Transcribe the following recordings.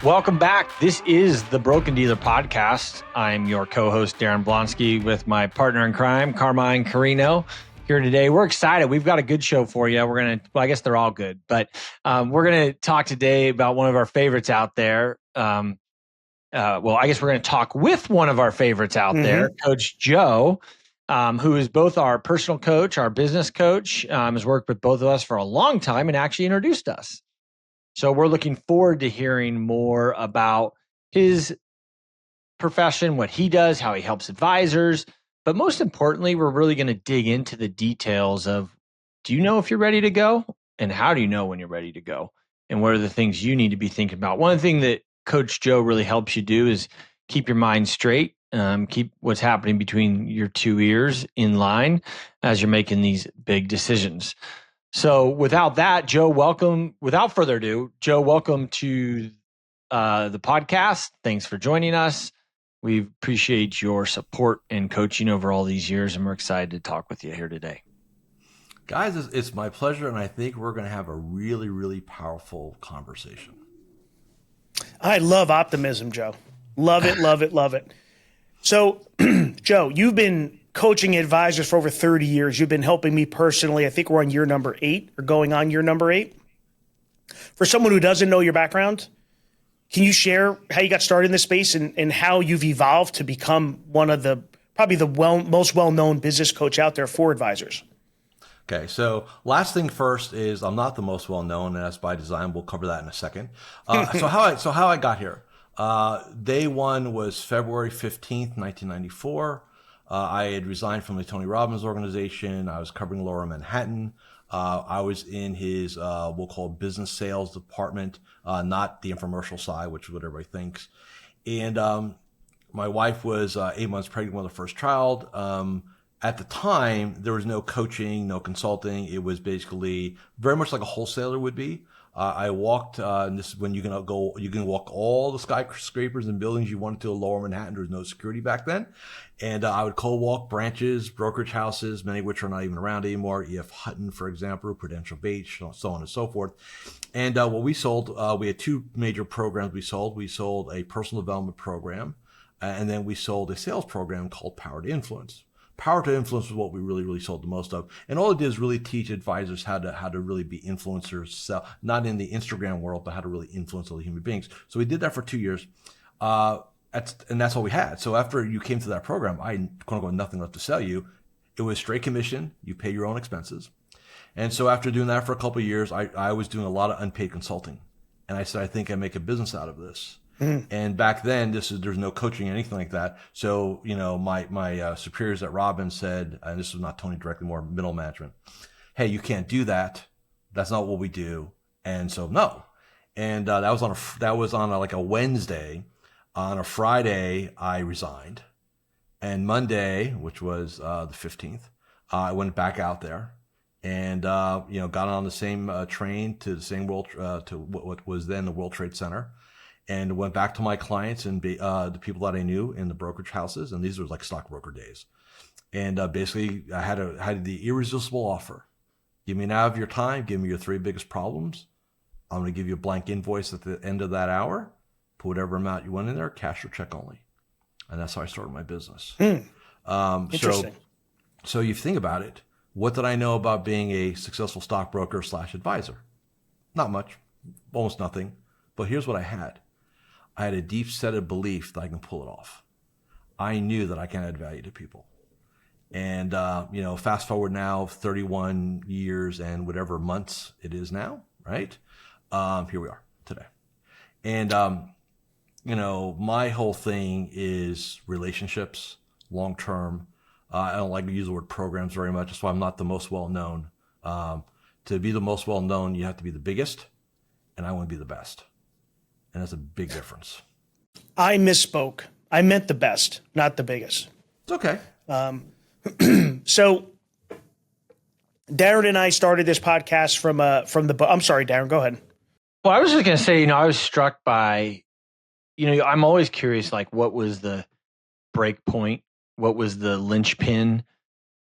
Welcome back. This is the Broken Dealer Podcast. I'm your co-host, Daren Blonski, with my partner in crime, Carmine Corino, here today. We're excited. We've got a good show for you. I guess they're all good, but we're going to talk today about one of our favorites out there. I guess we're going to talk with one of our favorites out there, Coach Joe, who is both our personal coach, our business coach, has worked with both of us for a long time and actually introduced us. So we're looking forward to hearing more about his profession, what he does, how he helps advisors. But most importantly, we're really going to dig into the details of, do you know if you're ready to go? And how do you know when you're ready to go? And what are the things you need to be thinking about? One thing that Coach Joe really helps you do is keep your mind straight, keep what's happening between your two ears in line as you're making these big decisions. So without that, Joe, welcome. Without further ado, Joe, welcome to the podcast. Thanks for joining us. We appreciate your support and coaching over all these years, and we're excited to talk with you here today. Guys, it's my pleasure, and I think we're going to have a really, really powerful conversation. I love optimism, Joe. Love it, love it, love it. So, Joe, you've been coaching advisors for over 30 years. You've been helping me personally. I think we're on year number 8 or going on year number 8. For someone who doesn't know your background, can you share how you got started in this space and how you've evolved to become one of the most well-known business coach out there for advisors? Okay, so last thing first is I'm not the most well-known, and that's by design. We'll cover that in a second. So how I got here. Day one was February 15th, 1994. I had resigned from the Tony Robbins organization. I was covering Lower Manhattan. I was in his, we'll call it business sales department, not the infomercial side, which is what everybody thinks. And my wife was 8 months pregnant with her first child. At the time, there was no coaching, no consulting. It was basically very much like a wholesaler would be. I walked, and this is when you can walk all the skyscrapers and buildings you wanted to Lower Manhattan. There was no security back then. And I would cold walk branches, brokerage houses, many of which are not even around anymore. EF Hutton, for example, Prudential Beach, so on and so forth. And what we sold, we had 2 major programs we sold. We sold a personal development program, and then we sold a sales program called Power to Influence. Power to Influence was what we really, really sold the most of. And all it did is really teach advisors how to really be influencers, sell, not in the Instagram world, but how to really influence other human beings. So we did that for 2 years. And that's all we had. So after you came to that program, I quote unquote nothing left to sell you. It was straight commission. You pay your own expenses. And so after doing that for a couple of years, I was doing a lot of unpaid consulting. And I said, I think I make a business out of this. And back then, there's no coaching, anything like that. So, my superiors at Robbins said, and this was not Tony directly, more middle management, hey, you can't do that. That's not what we do. And so, no. And that was on a Wednesday. On a Friday, I resigned. And Monday, which was the 15th, I went back out there and, got on the same train to the same to what was then the World Trade Center. And went back to my clients and the people that I knew in the brokerage houses. And these were like stockbroker days. And basically, I had the irresistible offer. Give me an hour of your time. Give me your 3 biggest problems. I'm going to give you a blank invoice at the end of that hour. Put whatever amount you want in there, cash or check only. And that's how I started my business. Interesting. So you think about it. What did I know about being a successful stockbroker / advisor? Not much, almost nothing. But here's what I had. I had a deep-seated belief that I can pull it off. I knew that I can add value to people. And, fast forward now, 31 years and whatever months it is now, right? Here we are today. And, my whole thing is relationships, long-term. I don't like to use the word programs very much. That's why I'm not the most well-known. To be the most well-known, you have to be the biggest, and I want to be the best. And that's a big difference. I misspoke. I meant the best, not the biggest. It's okay. So Daren and I started this podcast from the. I'm sorry, Daren, go ahead. Well, I was just going to say, I was struck by, I'm always curious, like, what was the break point? What was the linchpin?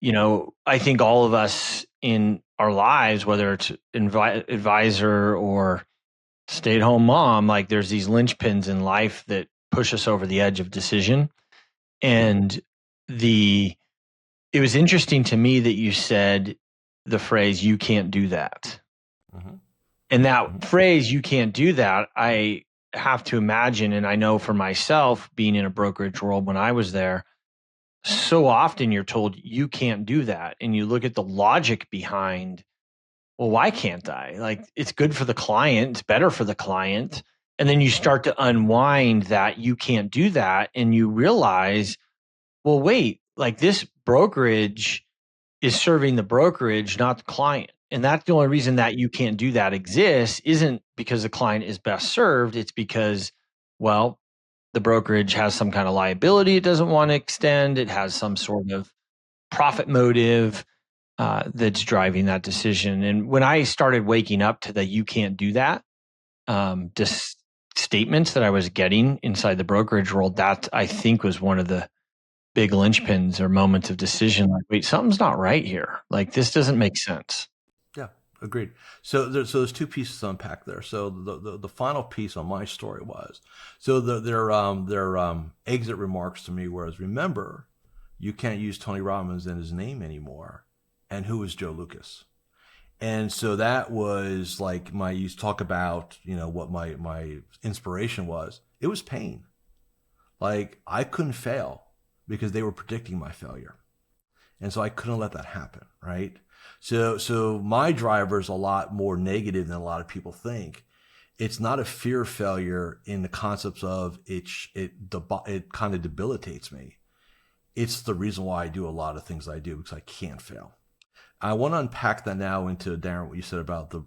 I think all of us in our lives, whether it's advisor or stay-at-home mom, like there's these linchpins in life that push us over the edge of decision. And it was interesting to me that you said the phrase, "You can't do that." Mm-hmm. And that phrase, "You can't do that," I have to imagine, and I know for myself, being in a brokerage world when I was there, so often you're told you can't do that. And you look at the logic behind, well, why can't I? Like, it's good for the client, it's better for the client. And then you start to unwind that you can't do that. And you realize, well, wait, like this brokerage is serving the brokerage, not the client. And that's the only reason that you can't do that exists isn't because the client is best served. It's because, well, the brokerage has some kind of liability it doesn't want to extend. It has some sort of profit motive that's driving that decision. And when I started waking up to the "you can't do that" just statements that I was getting inside the brokerage world, that I think was one of the big linchpins or moments of decision. Like, wait, something's not right here. Like, this doesn't make sense. Yeah, agreed. So there's two pieces to unpack there. So the final piece on my story was, so their exit remarks to me was, remember, you can't use Tony Robbins and his name anymore. And who is Joe Lukacs? And so that was like you talk about, what my inspiration was. It was pain. Like, I couldn't fail because they were predicting my failure. And so I couldn't let that happen, right? So my driver is a lot more negative than a lot of people think. It's not a fear of failure in the concepts of it kind of debilitates me. It's the reason why I do a lot of things I do, because I can't fail. I want to unpack that now into, Daren, what you said about the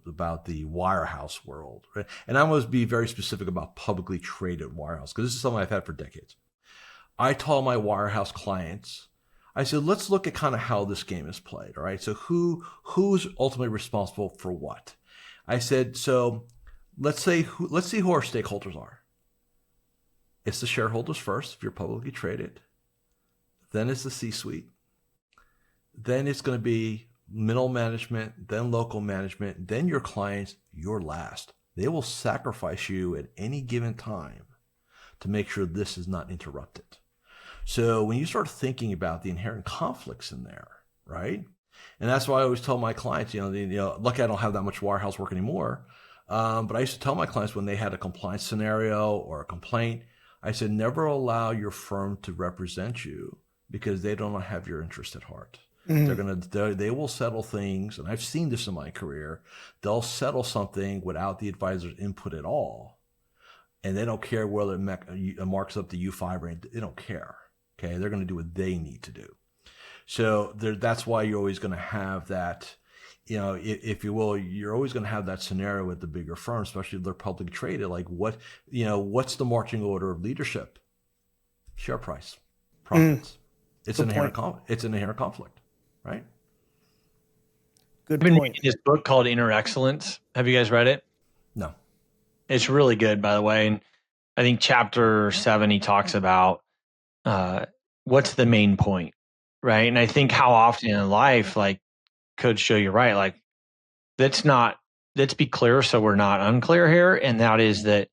wirehouse world, right? And I want to be very specific about publicly traded wirehouse, because this is something I've had for decades. I told my wirehouse clients, I said, let's look at kind of how this game is played, all right? So who's ultimately responsible for what? I said, so let's see who our stakeholders are. It's the shareholders first, if you're publicly traded. Then it's the C-suite. Then it's going to be middle management, then local management, then your clients, you're last. They will sacrifice you at any given time to make sure this is not interrupted. So when you start thinking about the inherent conflicts in there, right? And that's why I always tell my clients, lucky I don't have that much wirehouse work anymore. But I used to tell my clients when they had a compliance scenario or a complaint, I said, never allow your firm to represent you because they don't have your interest at heart. Mm-hmm. They will settle things, and I've seen this in my career. They'll settle something without the advisor's input at all, and they don't care whether it marks up the U5 or they don't care. Okay, they're going to do what they need to do. So that's why you're always going to have that. If you will, you're always going to have that scenario with the bigger firms, especially if they're publicly traded. Like what's the marching order of leadership? Share price, profits. It's an inherent conflict. Right. Good I've been point. reading this book called Inner Excellence. Have you guys read it? No. It's really good, by the way. And I think chapter 7, he talks about what's the main point, right? And I think how often in life, like Coach Joe, you're right. Like let's be clear so we're not unclear here. And that is that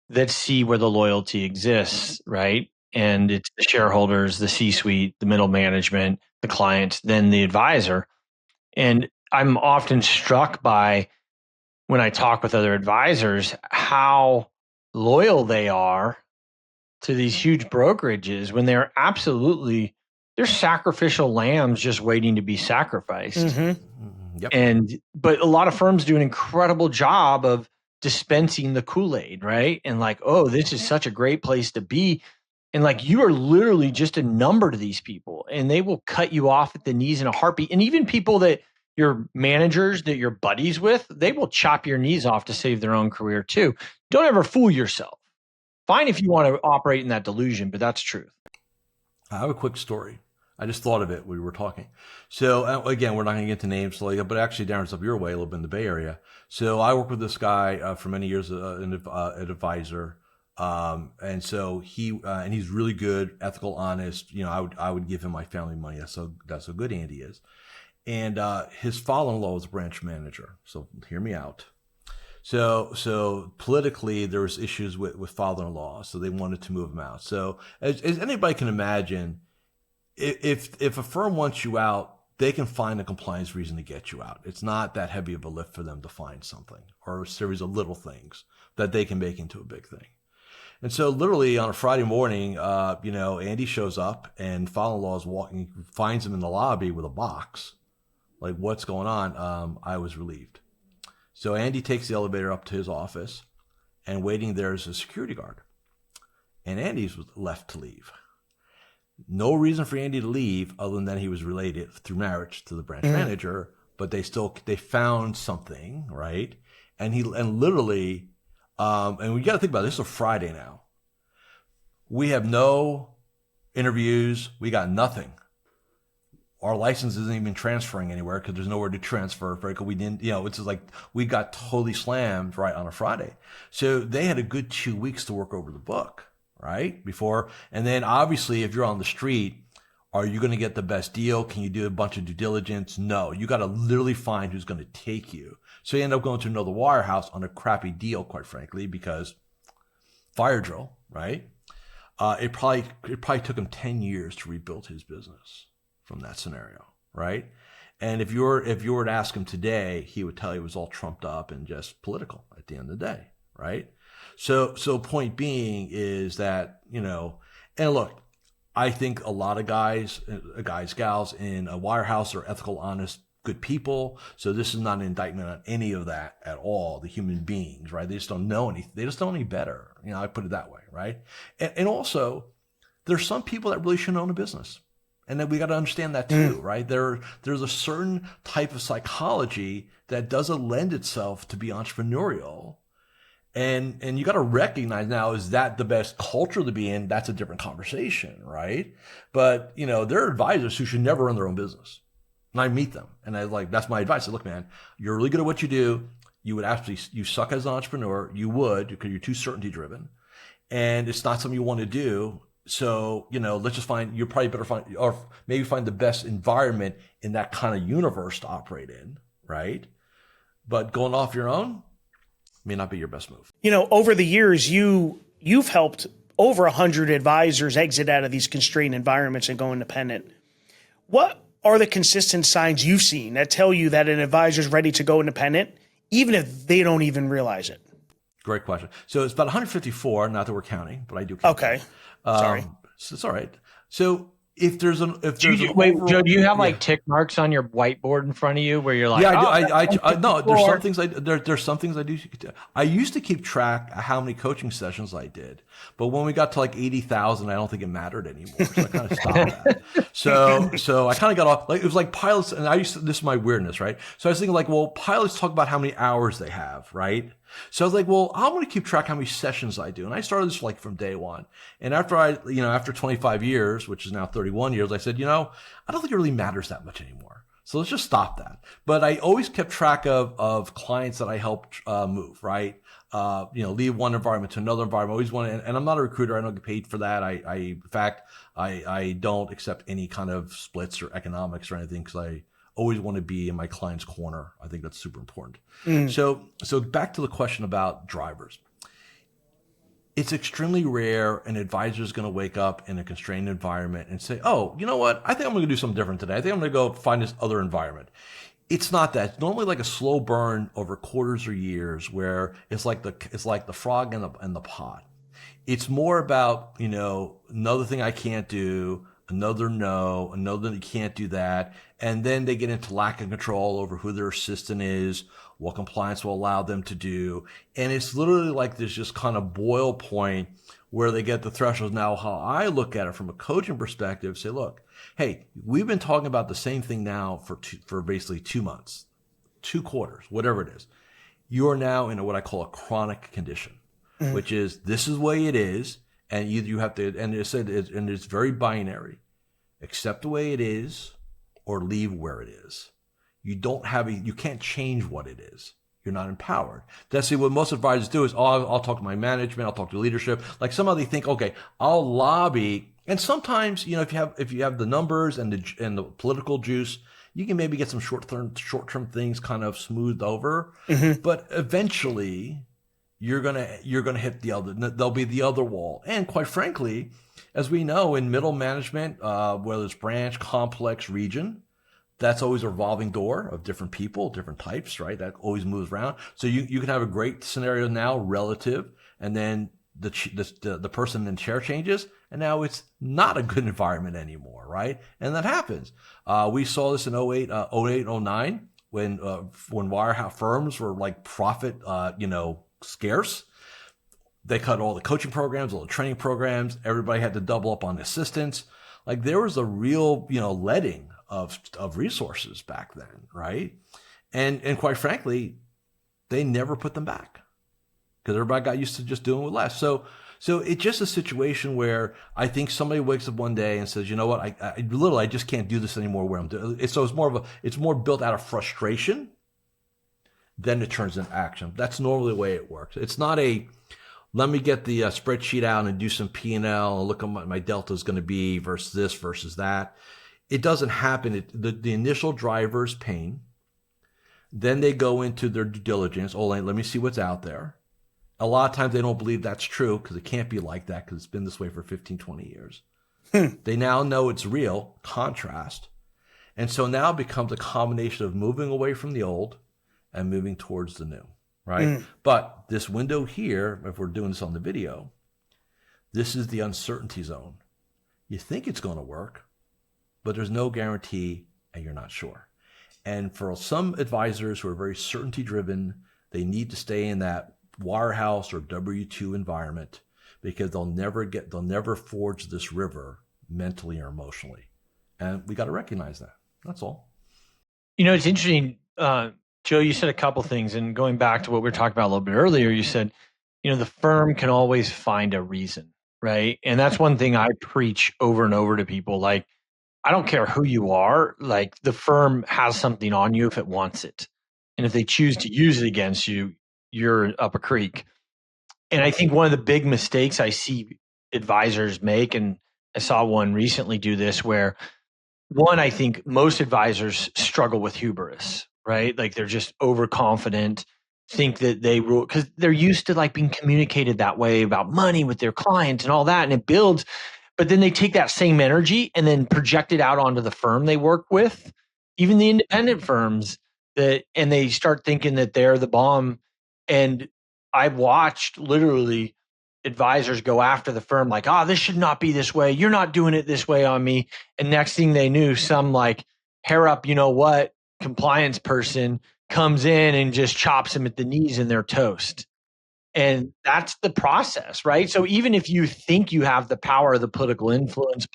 let's see where the loyalty exists, right? And it's the shareholders, the C-suite, the middle management, the clients, then the advisor. And I'm often struck by when I talk with other advisors, how loyal they are to these huge brokerages when they're sacrificial lambs just waiting to be sacrificed. Mm-hmm. Yep. But a lot of firms do an incredible job of dispensing the Kool-Aid, right? And like, oh, this is such a great place to be. And like, you are literally just a number to these people, and they will cut you off at the knees in a heartbeat. And even people that your managers that you're buddies with, they will chop your knees off to save their own career too. Don't ever fool yourself. Fine if you want to operate in that delusion, but that's truth. I have a quick story. I just thought of it when we were talking. So again, we're not going to get into names, but actually Daren's up your way, a little bit in the Bay Area. So I worked with this guy for many years, an advisor. And so he's really good, ethical, honest. I would give him my family money. That's how good Andy is. And his father-in-law was a branch manager. So hear me out. So politically, there was issues with father-in-law, so they wanted to move him out. So as anybody can imagine, if a firm wants you out, they can find a compliance reason to get you out. It's not that heavy of a lift for them to find something or a series of little things that they can make into a big thing. And so literally on a Friday morning, Andy shows up and father-in-law is walking, finds him in the lobby with a box. Like, what's going on? I was relieved. So Andy takes the elevator up to his office, and waiting there is a security guard. And Andy's left to leave. No reason for Andy to leave other than that he was related through marriage to the branch manager, but they found something, right? And literally, and we got to think about it, this is a Friday now. We have no interviews. We got nothing. Our license isn't even transferring anywhere because there's nowhere to transfer. Right? We didn't, it's just like we got totally slammed right on a Friday. So they had a good 2 weeks to work over the book, right? Before, and then obviously if you're on the street, are you going to get the best deal? Can you do a bunch of due diligence? No, you got to literally find who's going to take you. So you end up going to another wirehouse on a crappy deal, quite frankly, because fire drill, right? It probably took him 10 years to rebuild his business from that scenario, right? And if you were to ask him today, he would tell you it was all trumped up and just political at the end of the day, right? So point being is that, and look, I think a lot of guys, gals in a wirehouse are ethical, honest, good people. So this is not an indictment on any of that at all. The human beings, right? They just don't know anything. They just don't know any better. I put it that way, right? And also, there's some people that really shouldn't own a business. And then we got to understand that too, right? There's a certain type of psychology that doesn't lend itself to be entrepreneurial. And you got to recognize now, is that the best culture to be in? That's a different conversation, right? But, there are advisors who should never run their own business. And I meet them and that's my advice. I say, look, man, you're really good at what you do. You would you suck as an entrepreneur. You would, because you're too certainty driven and it's not something you want to do. So, let's just you're probably better or maybe find the best environment in that kind of universe to operate in, right? But going off your own may not be your best move. Over the years, you've helped over 100 advisors exit out of these constrained environments and go independent. What are the consistent signs you've seen that tell you that an advisor is ready to go independent, even if they don't even realize it? Great question. So it's about 154, not that we're counting, but I do count. Okay. Sorry. So it's all right. So Joe, do you have tick marks on your whiteboard in front of you where you're like, no, there's some things there's some things I do. I used to keep track of how many coaching sessions I did, but when we got to 80,000, I don't think it mattered anymore. So I kind of stopped that. So I kind of got off, it was like pilots, and this is my weirdness, right? So I was thinking pilots talk about how many hours they have, right? So I was like, well, I'm going to keep track how many sessions I do. And I started this from day one. And after after 25 years, which is now 31 years, I said, I don't think it really matters that much anymore. So let's just stop that. But I always kept track of clients that I helped move, right? Leave one environment to another environment. Always and I'm not a recruiter. I don't get paid for that. In fact, I don't accept any kind of splits or economics or anything because I always want to be in my client's corner. I think that's super important. So back to the question about drivers. It's extremely rare an advisor is going to wake up in a constrained environment and say, oh, you know what? I think I'm going to do something different today. I think I'm going to go find this other environment. It's not that. It's normally a slow burn over quarters or years where it's like the frog in the pot. It's more about, another thing I can't do, another no, another you can't do that. And then they get into lack of control over who their assistant is, what compliance will allow them to do. And it's literally this just kind of boil point where they get the thresholds. Now, how I look at it from a coaching perspective, say, look, hey, we've been talking about the same thing now for basically 2 months, 2 quarters, whatever it is. You are now in what I call a chronic condition, which is this is the way it is. And you have to, and it's very binary. Accept the way it is or leave where it is. You can't change what it is. You're not empowered. That's what most advisors do is, I'll talk to my management, I'll talk to leadership. Somehow they think, okay, I'll lobby. And sometimes, if you have the numbers and the political juice, You can maybe get some short-term things kind of smoothed over, but eventually you're gonna hit the other. There'll be the other wall, and quite frankly, as we know in middle management, whether it's branch, complex, region, that's always a revolving door of different people, different types, right? That always moves around. So you can have a great scenario now relative, and then the person in the chair changes, and now it's not a good environment anymore, right? And that happens. We saw this in 08, 09 when wirehouse firms were like profit, scarce. They cut all the coaching programs, all the training programs. Everybody had to double up on assistants. Like there was a real, letting of resources back then, right? And quite frankly, they never put them back because everybody got used to just doing with less. So it's just a situation where I think somebody wakes up one day and says, you know what, I just can't do this anymore where I'm doing it. So it's more built out of frustration than it turns into action. That's normally the way it works. It's not let me get the spreadsheet out and do some P&L and look at what my delta is going to be versus this versus that. It doesn't happen. The initial driver is pain. Then they go into their due diligence. Oh, let me see what's out there. A lot of times they don't believe that's true because it can't be like that because it's been this way for 15, 20 years. They now know it's real, contrast. And so now it becomes a combination of moving away from the old and moving towards the new, right? But this window here, if we're doing this on the video, this is the uncertainty zone. You think it's going to work, but there's no guarantee and you're not sure. And for some advisors who are very certainty driven, they need to stay in that wirehouse or W-2 environment because they'll never forge this river mentally or emotionally. And we got to recognize that. That's all. It's interesting, Joe, you said a couple things, and going back to what we were talking about a little bit earlier, you said, the firm can always find a reason, right? And that's one thing I preach over and over to people. Like, I don't care who you are, like the firm has something on you if it wants it. And if they choose to use it against you, you're up a creek. And I think one of the big mistakes I see advisors make, and I saw one recently do this, where I think most advisors struggle with hubris, right? Like they're just overconfident, think that they rule because they're used to like being communicated that way about money with their clients and all that, and it builds. But then they take that same energy and then project it out onto the firm they work with, even the independent firms, and they start thinking that they're the bomb. And I've watched literally advisors go after the firm like, this should not be this way. You're not doing it this way on me. And next thing they knew, some like hair up, compliance person comes in and just chops them at the knees and they're toast. And that's the process, right? So even if you think you have the power of the political influence,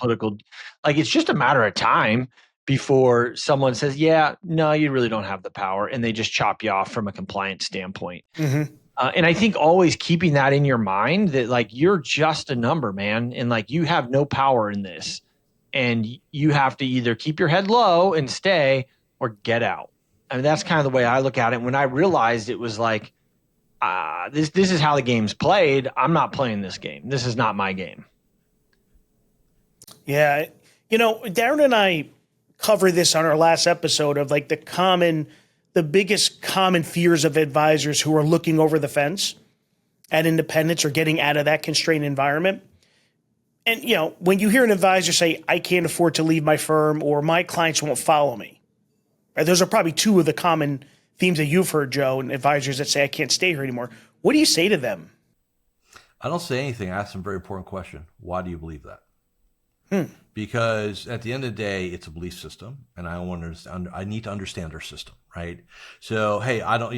it's just a matter of time before someone says, yeah, no, you really don't have the power. And they just chop you off from a compliance standpoint. And I think always keeping that in your mind that like, you're just a number, man. And like, you have no power in this. And you have to either keep your head low and stay or get out. I mean, that's kind of the way I look at it. When I realized it was like, this is how the game's played. I'm not playing this game. This is not my game. Yeah. Daren and I covered this on our last episode of like the biggest common fears of advisors who are looking over the fence at independence or getting out of that constrained environment. And, when you hear an advisor say, I can't afford to leave my firm or my clients won't follow me, right? Those are probably two of the common themes that you've heard, Joe, and advisors that say, I can't stay here anymore. What do you say to them? I don't say anything. I ask them a very important question. Why do you believe that? Because at the end of the day, it's a belief system, and I need to understand their system, right? So, hey, I don't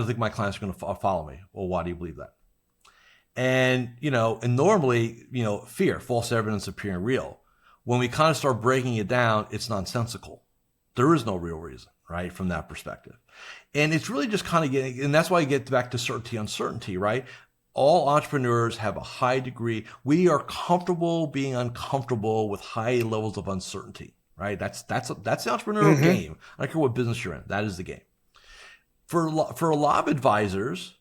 think my clients are going to follow me. Well, why do you believe that? And, and normally, fear, false evidence appearing real. When we kind of start breaking it down, it's nonsensical. There is no real reason, right? From that perspective. And it's really just kind of and that's why you get back to certainty, uncertainty, right? All entrepreneurs have a high degree. We are comfortable being uncomfortable with high levels of uncertainty, right? That's the entrepreneurial game. I don't care what business you're in. That is the game. For a lot of advisors,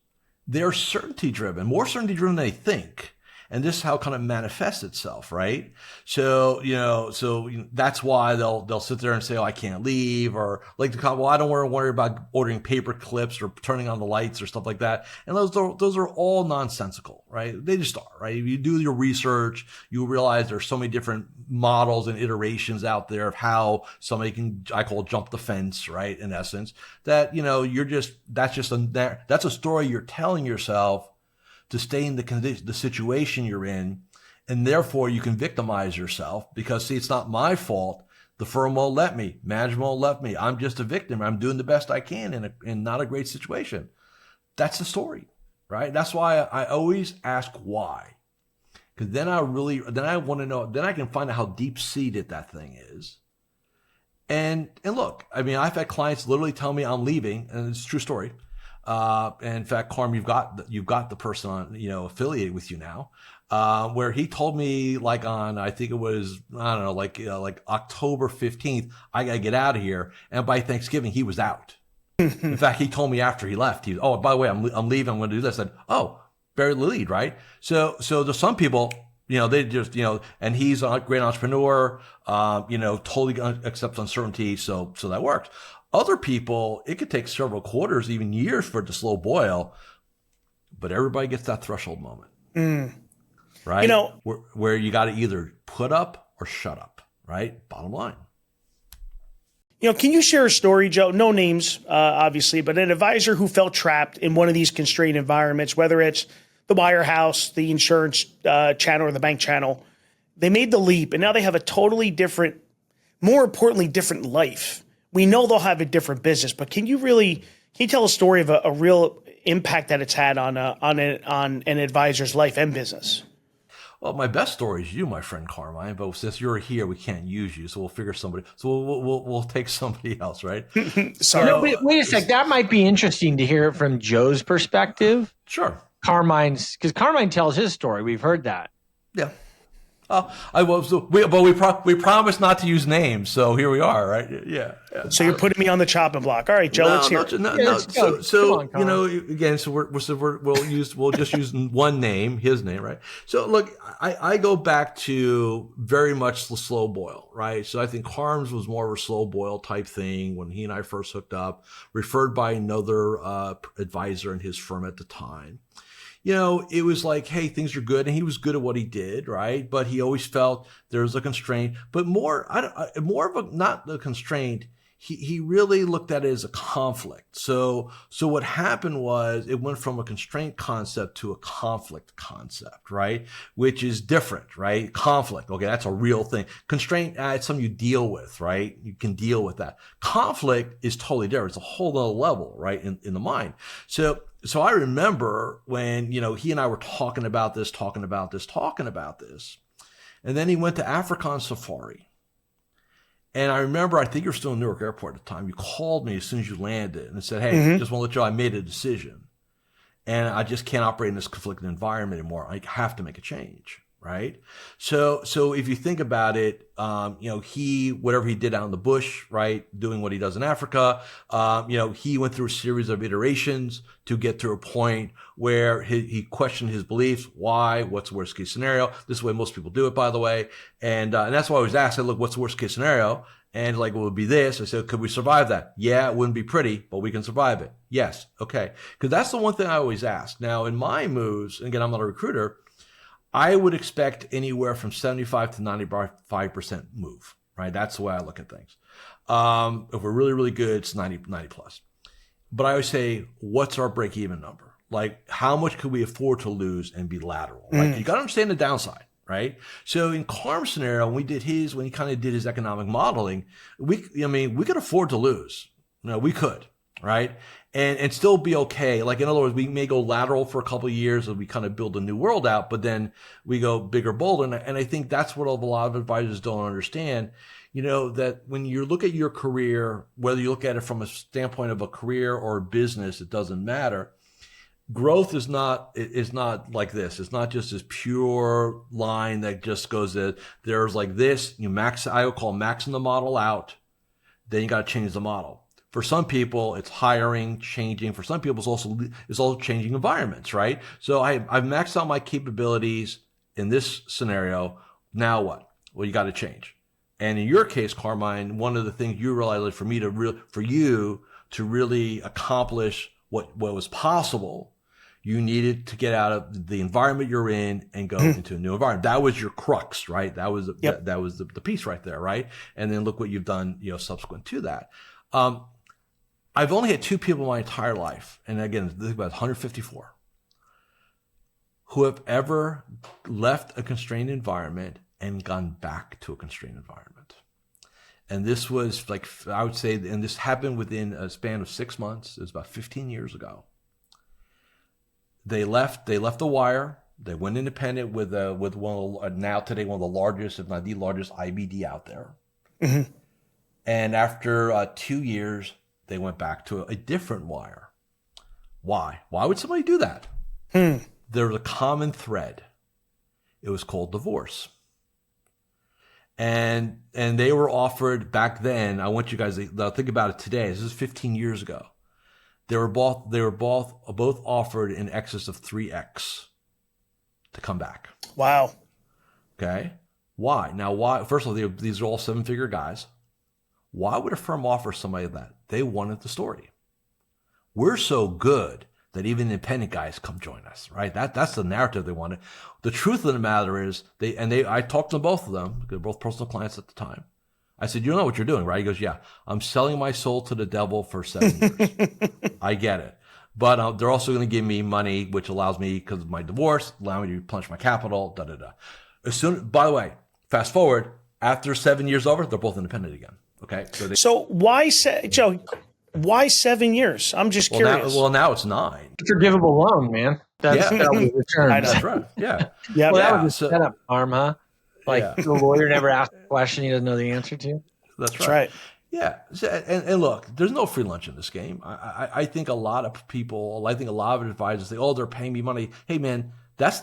they're certainty driven, more certainty driven than they think. And this is how it kind of manifests itself, right? So, that's why they'll sit there and say, oh, I can't leave, or like to call, well, I don't want to worry about ordering paper clips or turning on the lights or stuff like that. And those are all nonsensical, right? They just are, right? If you do your research, you realize there's so many different models and iterations out there of how somebody can, I call it jump the fence, right? In essence, that, that's a story you're telling yourself to stay in the situation you're in, and therefore you can victimize yourself because, see, it's not my fault. The firm won't let me. Management won't let me. I'm just a victim. I'm doing the best I can in not a great situation. That's the story, right? That's why I always ask why, because then I want to know. Then I can find out how deep seated that thing is. And look, I mean, I've had clients literally tell me I'm leaving, and it's a true story. And in fact, Carm, you've got the person on, affiliated with you now, where he told me like on, I think it was, I don't know, like October 15th, I gotta get out of here. And by Thanksgiving, he was out. In fact, he told me after he left, oh, by the way, I'm leaving. I'm going to do this. I said, oh, bury the lead, right? So there's some people, they just, and he's a great entrepreneur, totally accepts uncertainty. So that works. Other people, it could take several quarters, even years for it to slow boil, but everybody gets that threshold moment, right? Where you got to either put up or shut up, right? Bottom line. Can you share a story, Joe? No names, obviously, but an advisor who felt trapped in one of these constrained environments, whether it's the wirehouse, the insurance channel, or the bank channel, they made the leap, and now they have a totally different, more importantly, different life. We know they'll have a different business, but can you tell a story of a real impact that it's had on an advisor's life and business? Well, my best story is you, my friend Carmine. But since you're here, we can't use you, so we'll figure somebody. So we'll take somebody else, right? Sorry. Wait a sec. That might be interesting to hear it from Joe's perspective. Sure. Because Carmine tells his story. We've heard that. Yeah. We promised not to use names, so here we are, right? Yeah. So you're putting me on the chopping block. All right, Joe, let's hear it. Again, we'll just use one name, his name, right? So look, I go back to very much the slow boil, right? So I think Harms was more of a slow boil type thing when he and I first hooked up, referred by another advisor in his firm at the time. It was like, hey, things are good. And he was good at what he did, right? But he always felt there was a constraint, but more of a, not the constraint. He really looked at it as a conflict. So what happened was it went from a constraint concept to a conflict concept, right? Which is different, right? Conflict. Okay. That's a real thing. Constraint, it's something you deal with, right? You can deal with that. Conflict is totally different. It's a whole other level, right? In the mind. So I remember when, he and I were talking about this, and then he went to Africa on safari. And I remember, I think you were still in Newark Airport at the time. You called me as soon as you landed and said, hey, just want to let you know I made a decision. And I just can't operate in this conflicted environment anymore. I have to make a change. Right. So if you think about it, whatever he did out in the bush, right, doing what he does in Africa, he went through a series of iterations to get to a point where he questioned his beliefs. Why? What's the worst case scenario? This is the way most people do it, by the way. And that's why I was asked, look, what's the worst case scenario? And like, it would be this. I said, could we survive that? Yeah, it wouldn't be pretty, but we can survive it. Yes. Okay. Because that's the one thing I always ask. Now, in my moves, and again, I'm not a recruiter, I would expect anywhere from 75 to 95% move, right? That's the way I look at things. If we're really, really good, it's 90 plus. But I always say, what's our break-even number? Like, how much could we afford to lose and be lateral? Right? You got to understand the downside, right? So in Carm's scenario, when he kind of did his economic modeling, we could afford to lose. We could, right? And still be okay. Like, in other words, we may go lateral for a couple of years as we kind of build a new world out, but then we go bigger, bolder. And I think that's what a lot of advisors don't understand. That when you look at your career, whether you look at it from a standpoint of a career or a business, it doesn't matter. Growth is not like this. It's not just this pure line that just goes that there's like this, I would call maxing the model out. Then you got to change the model. For some people, it's hiring, changing. For some people, it's also changing environments, right? So I've maxed out my capabilities. in this scenario, now what? Well, you got to change. And in your case, Carmine, one of the things you realized for you to really accomplish what was possible, you needed to get out of the environment you're in and go into a new environment. That was your crux, right? That was that was the piece right there, right? And then look what you've done, subsequent to that. I've only had 2 people in my entire life, and again, this is about 154, who have ever left a constrained environment and gone back to a constrained environment. And this was like, I would say, and this happened within a span of 6 months. It was about 15 years ago. They left the wire. They went independent with one of the largest, if not the largest IBD out there. Mm-hmm. And after 2 years, they went back to a different wire. Why? Why would somebody do that? There was a common thread. It was called divorce. And they were offered back then. I want you guys to think about it today. This is 15 years ago. They were both offered in excess of 3x to come back. Wow. Okay. Why? Now, why? First of all, these are all 7-figure guys. Why would a firm offer somebody that? They wanted the story. We're so good that even independent guys come join us, right? That's the narrative they wanted. The truth of the matter is I talked to both of them. They're both personal clients at the time. I said, you know what you're doing, right? He goes, yeah, I'm selling my soul to the devil for 7 years. I get it. But they're also going to give me money, which allows me, because of my divorce, allow me to replenish my capital, By the way, fast forward, after 7 years over, they're both independent again. Okay. So why, Joe, why 7 years? I'm just curious. Now it's 9. Forgivable loan, man. That was the term. That's right. Yeah. That was a setup arm, huh? The lawyer never asked a question he doesn't know the answer to. That's right. Yeah. And look, there's no free lunch in this game. I think a lot of people, a lot of advisors say, oh, they're paying me money. Hey, man, that's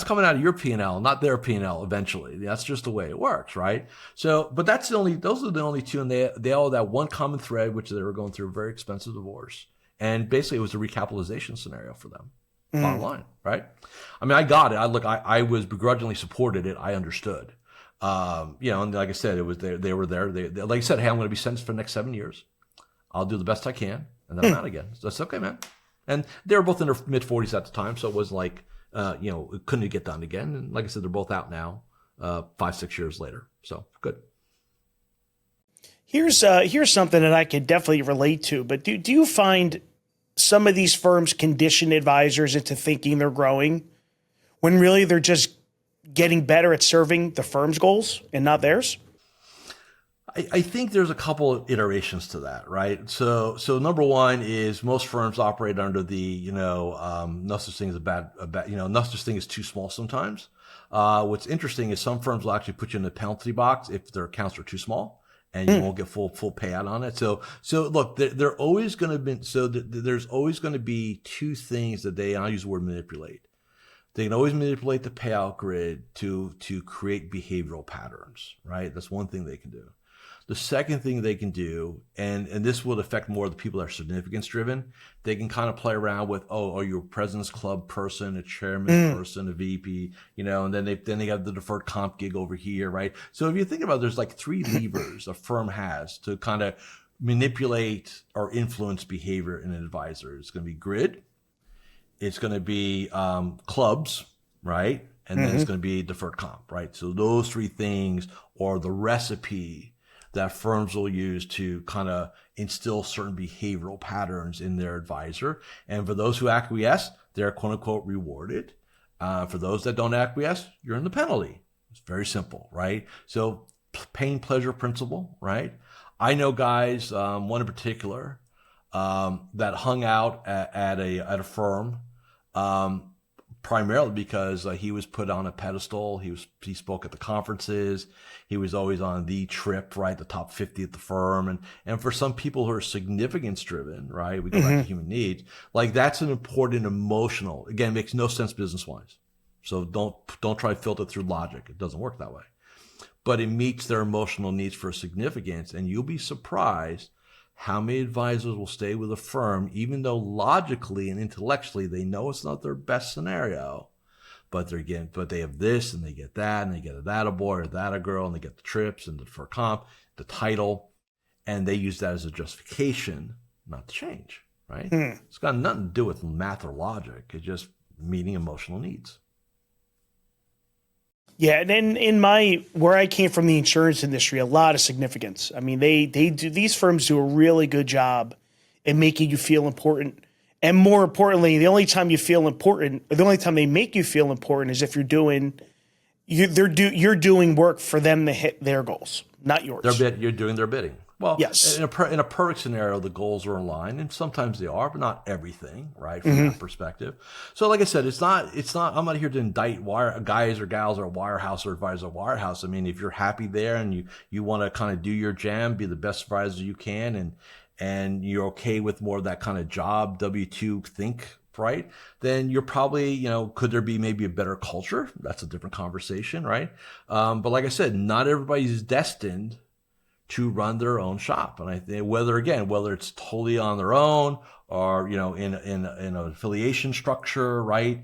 coming out of your P&L, not their P&L eventually. That's just the way it works, right? So, but those are the only 2, and they all have that one common thread, which they were going through a very expensive divorce. And basically it was a recapitalization scenario for them. Bottom line, right? I mean, I got it. I was begrudgingly supported it. I understood. And like I said, it was they were there. They like I said, hey, I'm going to be sentenced for the next 7 years. I'll do the best I can, and then I'm out again. So that's okay, man. And they were both in their mid-40s at the time, so it was like, it couldn't get done again. And like I said, they're both out now, 5-6 years later. So good. Here's something that I could definitely relate to. But do you find some of these firms condition advisors into thinking they're growing when really they're just getting better at serving the firm's goals and not theirs? I think there's a couple of iterations to that, right? So number one is most firms operate under the, no such thing as no such thing as too small sometimes. What's interesting is some firms will actually put you in the penalty box if their accounts are too small, and you won't get full payout on it. So look, there's always going to be 2 things that I'll use the word manipulate. They can always manipulate the payout grid to create behavioral patterns, right? That's one thing they can do. The second thing they can do, and this will affect more of the people that are significance driven, they can kind of play around with, are you a President's Club person, a chairman person, a VP, and then they have the deferred comp gig over here, right? So if you think about it, there's like 3 levers a firm has to kind of manipulate or influence behavior in an advisor. It's going to be grid, it's going to be clubs, right? And then it's going to be deferred comp, right? So those 3 things are the recipe that firms will use to kind of instill certain behavioral patterns in their advisor. And for those who acquiesce, they're quote unquote rewarded. For those that don't acquiesce, you're in the penalty. It's very simple, right? So pain pleasure principle, right? I know guys, one in particular, that hung out at a firm, primarily because he was put on a pedestal. He spoke at the conferences. He was always on the trip, right? The top 50 at the firm. And for some people who are significance driven, right? We go back to human needs. Like that's an important emotional, again, makes no sense business wise. So don't try to filter through logic. It doesn't work that way, but it meets their emotional needs for significance. And you'll be surprised how many advisors will stay with a firm, even though logically and intellectually they know it's not their best scenario, but they have this and they get that and they get a that a boy or that a girl and they get the trips and the for comp, the title, and they use that as a justification not to change, right? It's got nothing to do with math or logic. It's just meeting emotional needs. Yeah, and then in where I came from, the insurance industry, a lot of significance. I mean, these firms do a really good job in making you feel important. And more importantly, the only time you feel important, or the only time they make you feel important, is if you're doing work for them to hit their goals, not yours. You're doing their bidding. Well, yes. In a perfect scenario, the goals are in line, and sometimes they are, but not everything, right? From that perspective. So, like I said, it's not. I'm not here to indict guys or gals or wirehouse or advisor of wirehouse. I mean, if you're happy there and you want to kind of do your jam, be the best advisor you can, and you're okay with more of that kind of job W-2 think, right? Then you're probably, could there be maybe a better culture? That's a different conversation, right? But like I said, not everybody's destined to run their own shop. And I think whether it's totally on their own or, in an affiliation structure, right?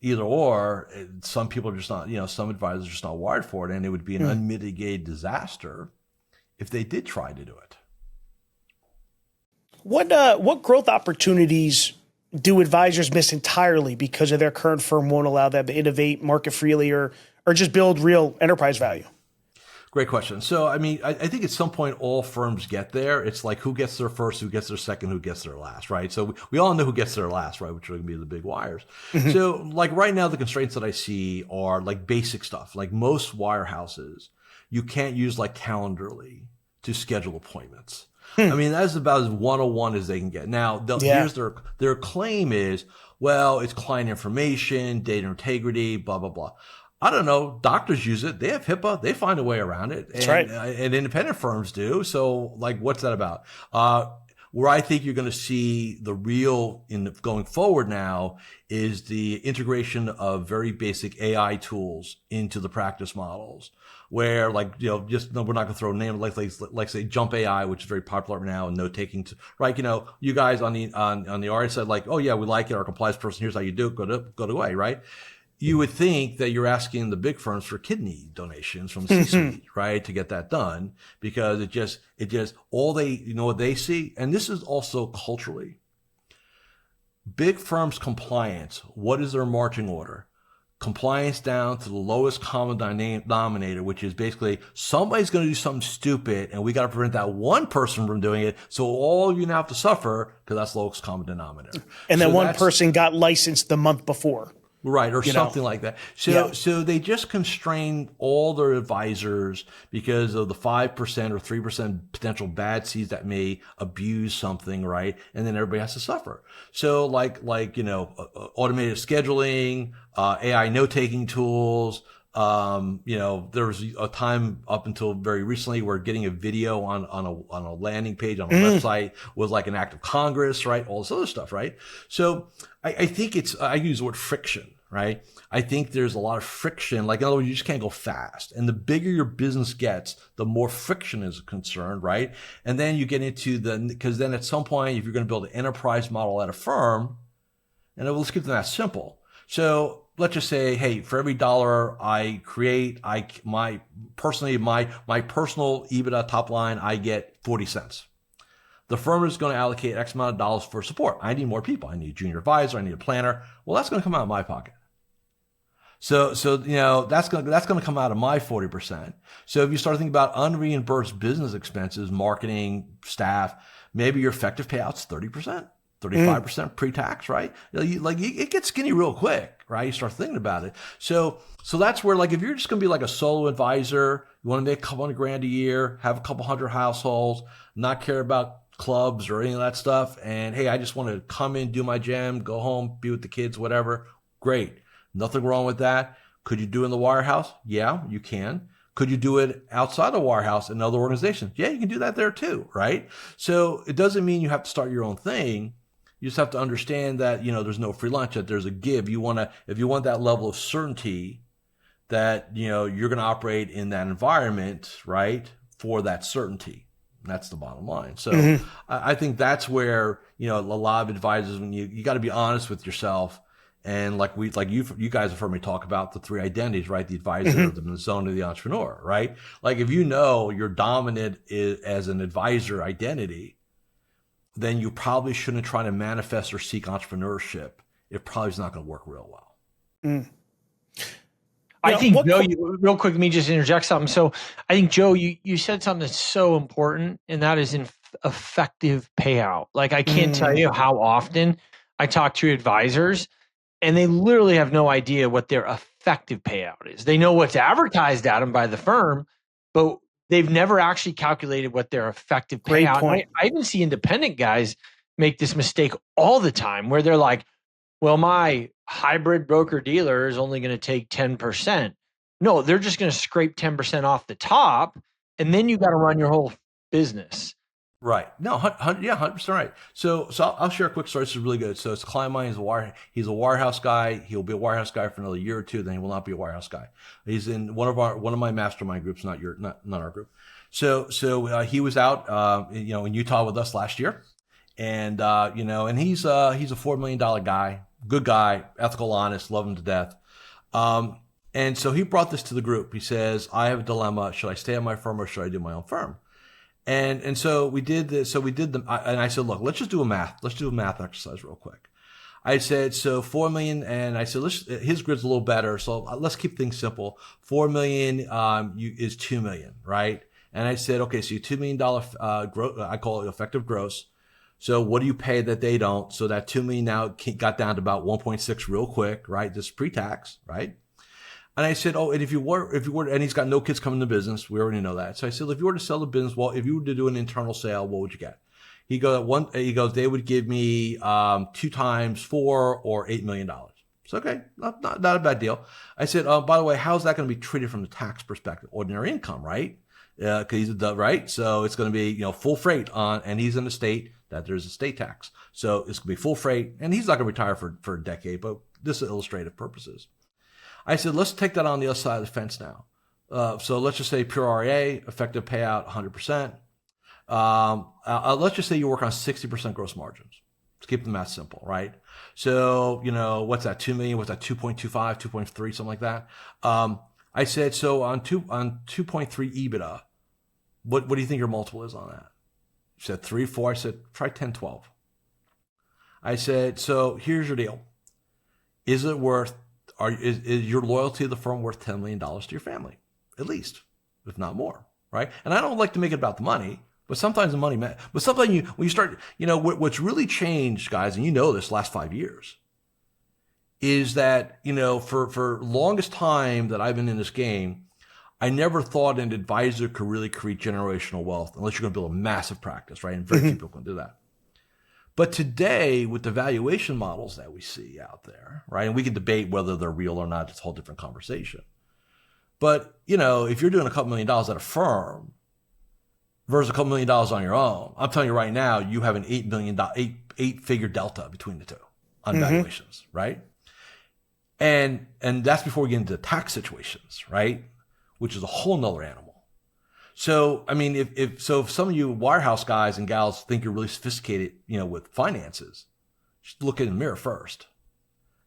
Either or, some people are just not, some advisors are just not wired for it. And it would be an unmitigated disaster if they did try to do it. What growth opportunities do advisors miss entirely because of their current firm won't allow them to innovate, market freely, or just build real enterprise value? Great question. So, I mean, I think at some point all firms get there. It's like who gets there first, who gets there second, who gets there last, right? So we all know who gets there last, right? Which are going to be the big wires. So like right now, the constraints that I see are like basic stuff. Like most wirehouses, you can't use like Calendarly to schedule appointments. I mean, that's about as 101 as they can get. Now, here's their claim is, well, it's client information, data integrity, blah, blah, blah. I don't know. Doctors use it. They have HIPAA. They find a way around it. That's right. And independent firms do. So, like, what's that about? Where I think you're going to see the real going forward now is the integration of very basic AI tools into the practice models. Where we're not going to throw a name like say Jump AI, which is very popular now, and note taking, right? You guys on the RA side, like, oh yeah, we like it. Our compliance person, here's how you do it. Go to way, right? You would think that you're asking the big firms for kidney donations from the C-suite, right, to get that done, because it just all what they see, and this is also culturally. Big firms compliance. What is their marching order? Compliance down to the lowest common denominator, which is basically somebody's going to do something stupid, and we got to prevent that one person from doing it. So all you now have to suffer because that's lowest common denominator. And then one person got licensed the month before. Right, or something like that. So they just constrain all their advisors because of the 5% or 3% potential bad seeds that may abuse something, right? And then everybody has to suffer. So automated scheduling, AI note-taking tools. There was a time up until very recently where getting a video on a landing page on a website was like an act of Congress, right? All this other stuff, right? So I think I use the word friction, right? I think there's a lot of friction. Like, in other words, you just can't go fast. And the bigger your business gets, the more friction is concerned, right? And then you get into because then at some point, if you're going to build an enterprise model at a firm, and let's keep that simple. So let's just say, hey, for every dollar I create, my personal EBITDA top line, I get 40 cents. The firm is going to allocate X amount of dollars for support. I need more people. I need a junior advisor. I need a planner. Well, that's going to come out of my pocket. So that's going to come out of my 40%. So if you start thinking about unreimbursed business expenses, marketing, staff, maybe your effective payout's 30%. 35% pre-tax, right? It gets skinny real quick, right? You start thinking about it. So that's where, like, if you're just going to be like a solo advisor, you want to make a couple $100,000 a year, have a couple hundred households, not care about clubs or any of that stuff. And hey, I just want to come in, do my jam, go home, be with the kids, whatever. Great. Nothing wrong with that. Could you do it in the wirehouse? Yeah, you can. Could you do it outside the wirehouse in other organizations? Yeah, you can do that there too, right? So it doesn't mean you have to start your own thing. You just have to understand that, there's no free lunch, that there's a give. If you want that level of certainty that, you're going to operate in that environment, right, for that certainty. That's the bottom line. So I think that's where, a lot of advisors, when you got to be honest with yourself And like you guys have heard me talk about the three identities, right? The advisor, the zone, the entrepreneur, right? Like if you know you're dominant as an advisor identity, then you probably shouldn't try to manifest or seek entrepreneurship. It probably is not going to work real well. Mm. I think, Joe, real quick, let me just interject something. So I think, Joe, you said something that's so important, and that is an effective payout. Like I can't tell you how often I talk to advisors, and they literally have no idea what their effective payout is. They know what's advertised at them by the firm, but they've never actually calculated what their effective payout is. I even see independent guys make this mistake all the time where they're like, well, my hybrid broker dealer is only going to take 10%. No, they're just going to scrape 10% off the top, and then you got to run your whole business. Right. No, 100% right. So I'll share a quick story. This is really good. So it's a client of mine. He's a wirehouse guy. He'll be a wirehouse guy for another year or two. Then he will not be a wirehouse guy. He's in one of my mastermind groups, not our group. So he was out, in Utah with us last year, and and he's a $4 million guy, good guy, ethical, honest, love him to death. And so he brought this to the group. He says, I have a dilemma. Should I stay at my firm or should I do my own firm? And so we did this. So we did and I said, look, let's just do a math. Let's do a math exercise real quick. I said, so 4 million. And I said, his grid's a little better. So let's keep things simple. 4 million, is 2 million, right? And I said, okay, so your $2 million, I call it effective gross. So what do you pay that they don't? So that 2 million now got down to about 1.6 real quick, right? This is pre-tax, right? And I said, and if you were, and he's got no kids coming to business. We already know that. So I said, if you were to sell the business, well, if you were to do an internal sale, what would you get? He goes, they would give me, 2 times 4 or $8 million. So, okay, not a bad deal. I said, by the way, how's that going to be treated from the tax perspective? Ordinary income, right? Cause he's right. So it's going to be, full freight and he's in a state that there's a state tax. So it's going to be full freight, and he's not going to retire for a decade, but this is illustrative purposes. I said, let's take that on the other side of the fence now. So let's just say pure RA, effective payout 100%. Let's just say you work on 60% gross margins. Let's keep the math simple, right? So, what's that, 2 million? What's that, 2.25, 2.3, something like that? I said, so on 2.3 EBITDA, what do you think your multiple is on that? He said 3, 4. I said, try 10, 12. I said, so here's your deal. Is it worth, is your loyalty to the firm worth $10 million to your family? At least, if not more, right? And I don't like to make it about the money, but sometimes the money, but sometimes when you start, what's really changed, guys, and this last 5 years, is that, for longest time that I've been in this game, I never thought an advisor could really create generational wealth unless you're going to build a massive practice, right? And very few people can do that. But today, with the valuation models that we see out there, right, and we can debate whether they're real or not, it's a whole different conversation. But, if you're doing a couple $1 million at a firm versus a couple $1 million on your own, I'm telling you right now, you have an eight-figure delta between the two on valuations, right? And that's before we get into tax situations, right? Which is a whole nother animal. So, I mean, if some of you wirehouse guys and gals think you're really sophisticated, with finances, just look in the mirror first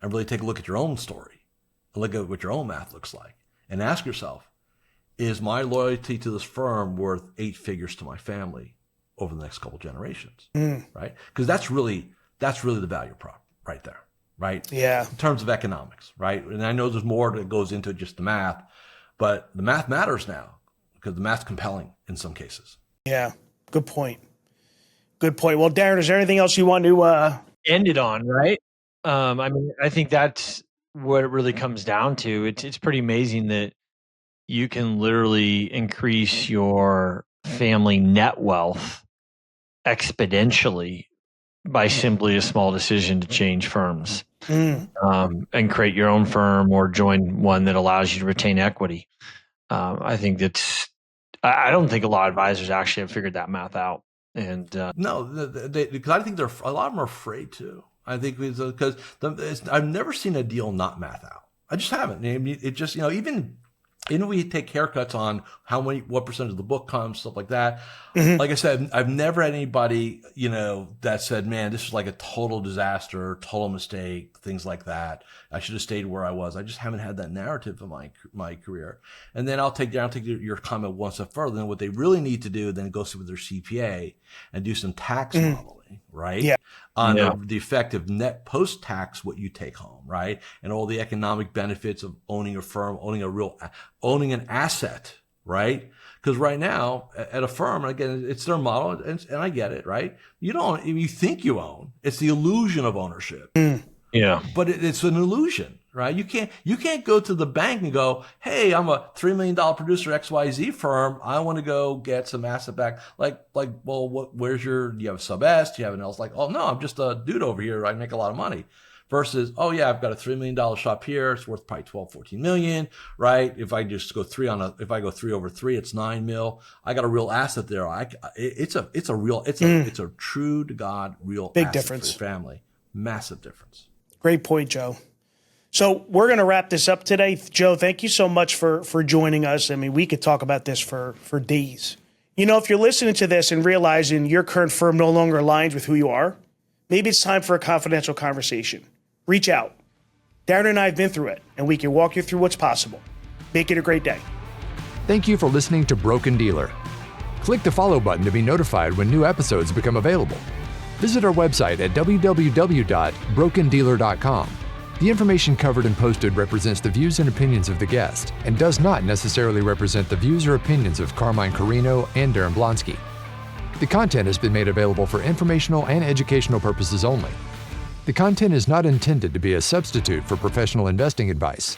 and really take a look at your own story and look at what your own math looks like and ask yourself, is my loyalty to this firm worth 8 figures to my family over the next couple generations, right? Because that's really the value prop right there, right? Yeah. In terms of economics, right? And I know there's more that goes into just the math, but the math matters now, because the math's compelling in some cases. Yeah, good point. Good point. Well, Daren, is there anything else you want to end it on, right? I think that's what it really comes down to. It's pretty amazing that you can literally increase your family net wealth exponentially by simply a small decision to change firms and create your own firm or join one that allows you to retain equity. I think I don't think a lot of advisors actually have figured that math out. And no, because I think a lot of them are afraid to. I think because I've never seen a deal not math out. I just haven't. It just, even And we take haircuts on what percentage of the book comes, stuff like that. Like I said, I've never had anybody, that said, man, this was like a total disaster, total mistake, things like that. I should have stayed where I was. I just haven't had that narrative in my career. And then I'll take your comment one step further. Then what they really need to do, then go sit with their CPA and do some tax modeling, right? Yeah. On the effect of net post-tax, what you take home, right? And all the economic benefits of owning a firm, owning an asset, right? Because right now at a firm, and again, it's their model, and I get it, right? You think you own. It's the illusion of ownership. Yeah. But it's an illusion, right? You can't go to the bank and go, hey, I'm a $3 million producer, XYZ firm. I want to go get some asset back. Well, do you have a sub S? Do you have an else? Like, oh no, I'm just a dude over here. I make a lot of money. Versus, oh yeah, I've got a $3 million shop here. It's worth probably 12, 14 million, right? If I just go if I go 3 over 3, it's 9 mil. I got a real asset there. It's a true to God real big asset difference for your family. Massive difference. Great point, Joe. So we're going to wrap this up today. Joe, thank you so much for joining us. I mean, we could talk about this for days. If you're listening to this and realizing your current firm no longer aligns with who you are, maybe it's time for a confidential conversation. Reach out. Daren and I have been through it, and we can walk you through what's possible. Make it a great day. Thank you for listening to Broken Dealer. Click the follow button to be notified when new episodes become available. Visit our website at www.brokendealer.com. The information covered and posted represents the views and opinions of the guest and does not necessarily represent the views or opinions of Carmine Corino and Daren Blonski. The content has been made available for informational and educational purposes only. The content is not intended to be a substitute for professional investing advice.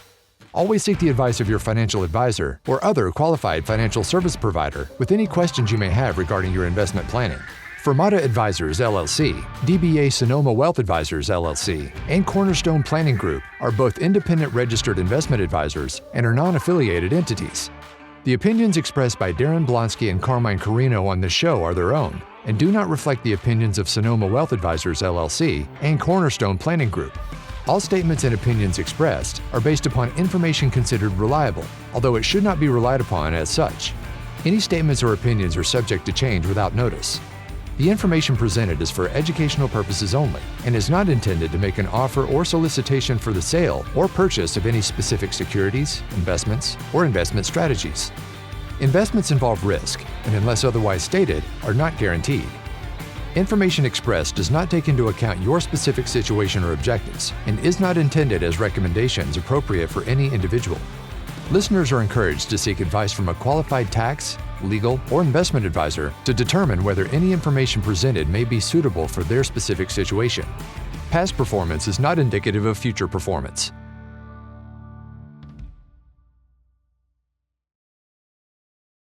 Always seek the advice of your financial advisor or other qualified financial service provider with any questions you may have regarding your investment planning. Fermata Advisors, LLC, DBA Sonoma Wealth Advisors, LLC, and Cornerstone Planning Group are both independent registered investment advisors and are non-affiliated entities. The opinions expressed by Daren Blonski and Carmine Corino on this show are their own and do not reflect the opinions of Sonoma Wealth Advisors, LLC, and Cornerstone Planning Group. All statements and opinions expressed are based upon information considered reliable, although it should not be relied upon as such. Any statements or opinions are subject to change without notice. The information presented is for educational purposes only and is not intended to make an offer or solicitation for the sale or purchase of any specific securities, investments, or investment strategies. Investments involve risk and, unless otherwise stated, are not guaranteed. Information expressed does not take into account your specific situation or objectives and is not intended as recommendations appropriate for any individual. Listeners are encouraged to seek advice from a qualified tax, legal, or investment advisor to determine whether any information presented may be suitable for their specific situation. Past performance is not indicative of future performance.